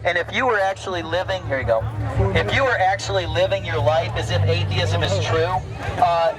And if you were actually living, here you go, if you were actually living your life as if atheism is true,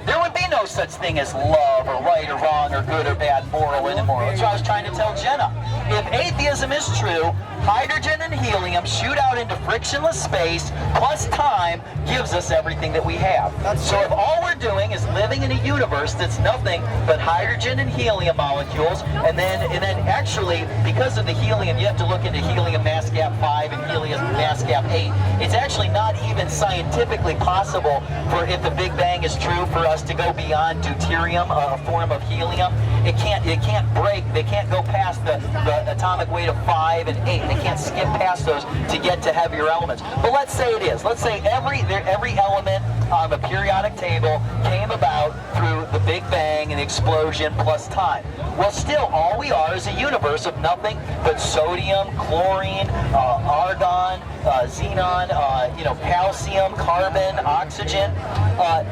there would be no such thing as love or right or wrong or good or bad, moral and immoral. That's what I was trying to tell Jenna. If atheism is true, hydrogen and helium shoot out into frictionless space plus time gives us everything that we have. So if all we're doing is living in a universe that's nothing but hydrogen and helium molecules, and then actually, because of the helium, you have to look into helium mass gap 5 and helium mass gap 8. It's actually not even scientifically possible for, if the Big Bang is true, for us to go beyond deuterium, a form of helium. It can't break. They can't go past the atomic weight of 5 and 8. They can't skip past those to get to heavier elements. But let's say it is. Let's say every element on the periodic table came about through the Big Bang and the explosion plus time. Well, still, all we are is a universe of nothing but sodium, chlorine, argon, xenon, calcium, carbon, oxygen.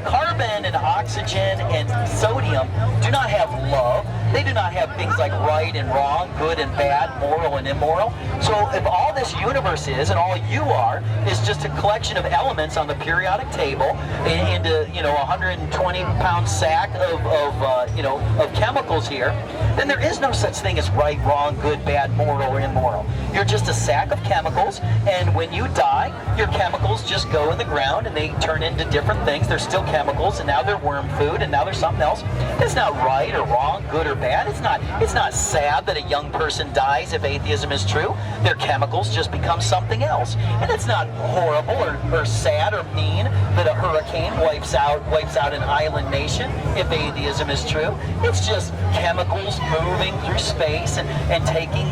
Carbon and oxygen and sodium do not have love. They do not have things like right and wrong, good and bad, moral and immoral. So if all this universe is, and all you are, is just a collection of elements on the periodic table into, 120-pound sack of chemicals here, then there is no such thing as right, wrong, good, bad, moral, or immoral. You're just a sack of chemicals, and when you die, your chemicals just go in the ground and they turn into different things. They're still chemicals, and now they're worm food, and now they're something else. It's not right or wrong, good or bad. It's not sad that a young person dies if atheism is true. Their chemicals just become something else. And it's not horrible or sad or mean that a hurricane wipes out an island nation if atheism is true. It's just chemicals moving through space and taking,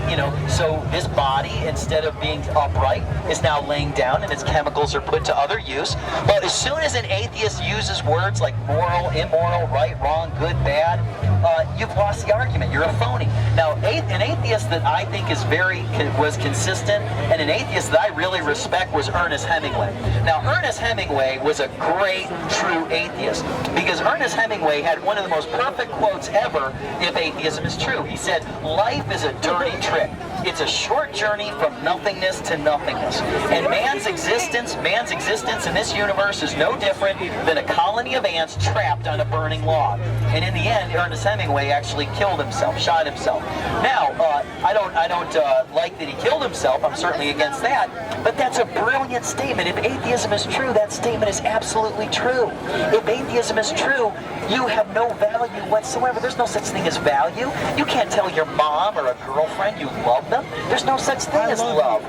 so this body, instead of being upright, is now laying down and its chemicals are put to other use. But as soon as an atheist uses words like moral, immoral, right, wrong, good, bad, you've lost the argument. You're a phony. Now, an atheist that I think was consistent, and an atheist that I really respect, was Ernest Hemingway. Now, Ernest Hemingway was a great, true atheist, because Ernest Hemingway had one of the most perfect quotes ever if atheism is true. He said, "Life is a dirty trick. It's a short journey from nothingness to nothingness. And man's existence in this universe is no different than a colony of ants trapped on a burning log." And in the end, Ernest Hemingway actually killed himself, shot himself. Now, I don't like that he killed himself. I'm certainly against that. But that's a brilliant statement. If atheism is true, that statement is absolutely true. If atheism is true, you have no value whatsoever. There's no such thing as value. You can't tell your mom or a girlfriend you love them. There's no such thing as love.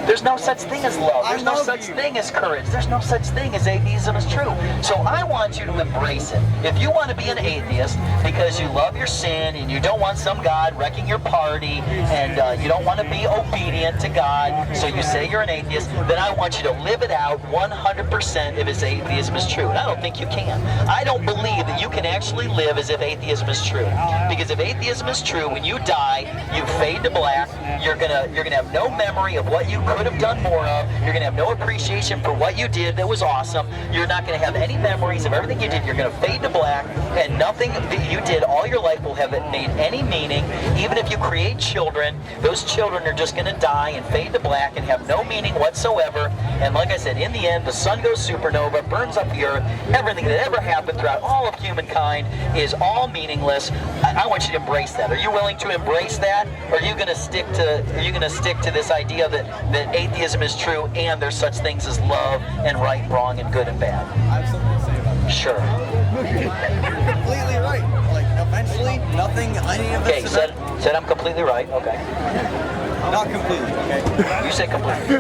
There's no such thing as love. There's no such thing as courage. There's no such thing as atheism is true. So I want you to embrace it. If you want to be an atheist because you love your sin and you don't want some God wrecking your party and you don't want to be obedient to God, so you say you're an atheist, then I want you to live it out 100% if atheism is true. And I don't think you can. I don't believe that you can actually live as if atheism is true. Because if atheism is true, when you die, you fade to black. You're gonna have no memory of what you could have done more of. You're going to have no appreciation for what you did that was awesome. You're not going to have any memories of everything you did. You're going to fade to black, and nothing that you did all your life will have made any meaning. Even if you create children, those children are just going to die and fade to black and have no meaning whatsoever. And like I said, in the end, the sun goes supernova, burns up the earth. Everything that ever happened throughout all of humankind is all meaningless. I want you to embrace that. Are you willing to embrace that? Or are you going to stick to this idea that atheism is true and there's such things as love and right, wrong, and good and bad? I have something to say about that. Sure. You're completely right. Like, eventually, nothing, any of this... Okay, said I'm completely right. Okay. Not completely, okay? You said completely.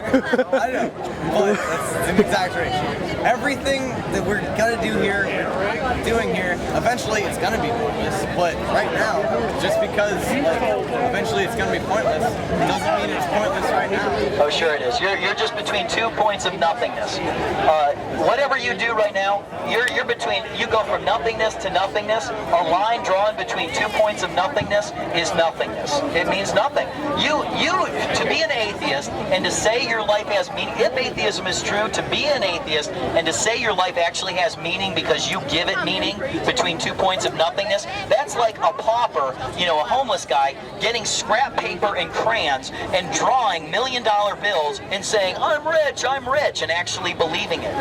I know, but that's an exaggeration. Everything that we're gonna do here, doing here, eventually it's gonna be pointless. But right now, just because eventually it's gonna be pointless, doesn't mean it's pointless right now. Oh, sure it is. You're just between 2 points of nothingness. Whatever you do right now, you're between. You go from nothingness to nothingness. A line drawn between 2 points of nothingness is nothingness. It means nothing. To be an atheist And to say your life has meaning, if atheism is true, to be an atheist and to say your life actually has meaning because you give it meaning between 2 points of nothingness, that's like a pauper, a homeless guy, getting scrap paper and crayons and drawing $1 million bills and saying, I'm rich, and actually believing it.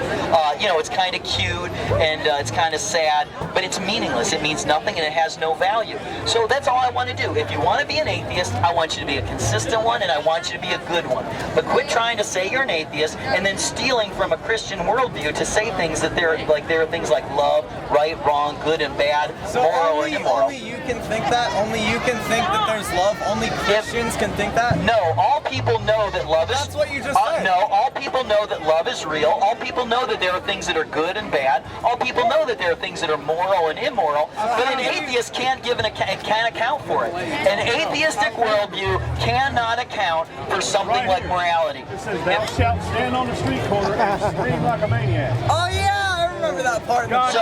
It's kind of cute and it's kind of sad, but it's meaningless. It means nothing and it has no value. So that's all I want to do. If you want to be an atheist, I want you to be a consistent one and I want you to be a good one. But quit trying to say you're an atheist and then stealing from a Christian worldview to say things that there are things like love, right, wrong, good and bad, moral and immoral. Only you can think that? Only you can think that there's love? Only Christians can think that? No, all people know that love is... That's what you just said. No, all people know that love is real. All people know that there are things that are good and bad. All people know that there are things that are moral and immoral. But an atheist can't account for it. An atheistic worldview cannot account for something like morality. It says, thou shalt stand on the street corner and scream like a maniac. Oh yeah, I remember that part. God, So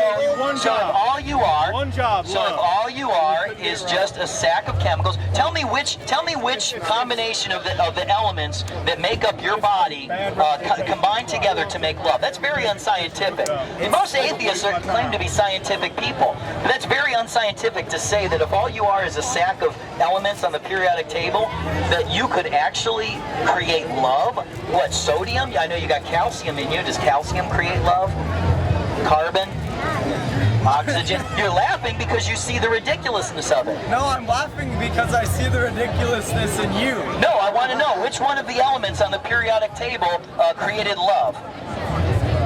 if all you are, is just a sack of chemicals, tell me which combination of the elements that make up your body combine together to make love. That's very unscientific. Most atheists claim to be scientific people, but that's very unscientific to say that if all you are is a sack of elements on the periodic table, that you could actually create love. What, sodium? I know you got calcium in you. Does calcium create love? Carbon? Oxygen? You're laughing because you see the ridiculousness of it. No, I'm laughing because I see the ridiculousness in you. No, I want to know which one of the elements on the periodic table created love.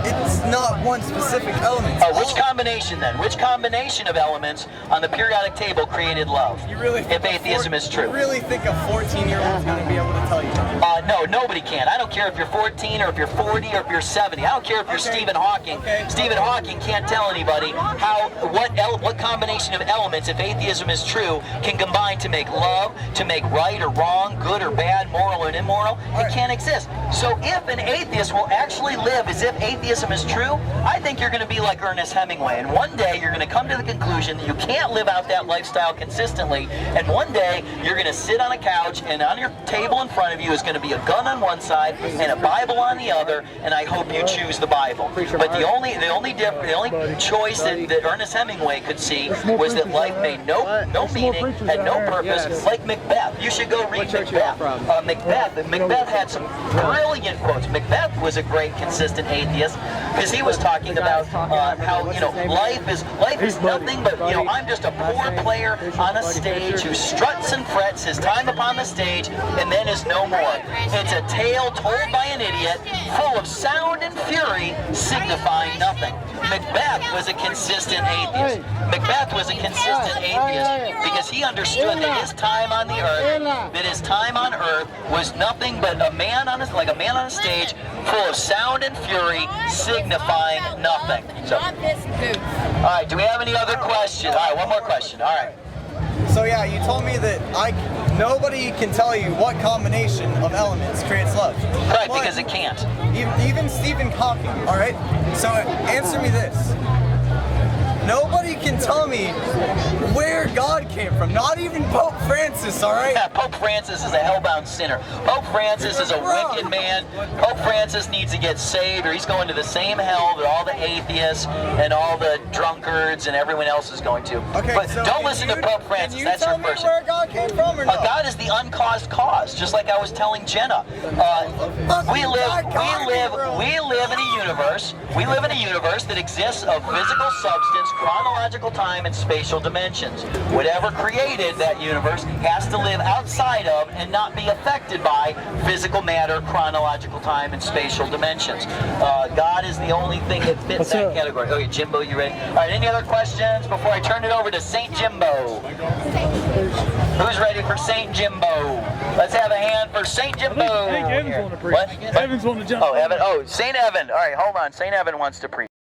It's not one specific element. Which combination then? Which combination of elements on the periodic table created love? You really if atheism is true. You really think a 14-year-old is going to be able to tell you that? No, nobody can. I don't care if you're 14 or if you're 40 or if you're 70. I don't care if you're Stephen Hawking. Okay. Stephen Hawking can't tell anybody what combination of elements, if atheism is true, can combine to make love, to make right or wrong, good or bad, moral or immoral. It can't exist. So if an atheist will actually live as if atheism is true, I think you're going to be like Ernest Hemingway. And one day you're going to come to the conclusion that you can't live out that lifestyle consistently. And one day you're going to sit on a couch and on your table in front of you is going to be a gun on one side and a Bible on the other. And I hope you choose the Bible. But the only choice that Ernest Hemingway could see was that life made no meaning, had no purpose, like Macbeth. You should go read Macbeth. Macbeth had some brilliant quotes. Macbeth was a great, consistent atheist because he was talking about how life is nothing but I'm just a poor player on a stage who struts and frets his time upon the stage and then is no more. It's a tale told by an idiot, full of sound and fury, signifying nothing. Macbeth was a consistent atheist. Macbeth was a consistent atheist because he understood that his time on earth was nothing but a man on a stage full of sound and fury, signifying nothing. So, all right, do we have any other questions? All right, one more question. All right. So yeah, you told me that nobody can tell you what combination of elements creates love. Right, because it can't. Even Stephen Hawking, all right? So answer me this. Nobody can tell me where God came from. Not even Pope Francis, all right? Yeah, Pope Francis is a hellbound sinner. Pope Francis is a wicked man. Pope Francis needs to get saved or he's going to the same hell that all the atheists and all the drunkards and everyone else is going to. Okay, but so don't listen to Pope Francis. That's your person. Where God came from or no? God is the uncaused cause, just like I was telling Jenna. We live in a universe. We live in a universe that exists of physical substance, chronological time, and spatial dimensions. Whatever created that universe has to live outside of and not be affected by physical matter, chronological time, and spatial dimensions. God is the only thing that fits that category. Okay, Jimbo, you ready? All right, any other questions before I turn it over to St. Jimbo? Who's ready for St. Jimbo? Let's have a hand for St. Jimbo. Evan's wanting to preach. What? Evan's wanting to jump. Oh, Evan. Oh, St. Evan. All right, hold on. St. Evan wants to preach.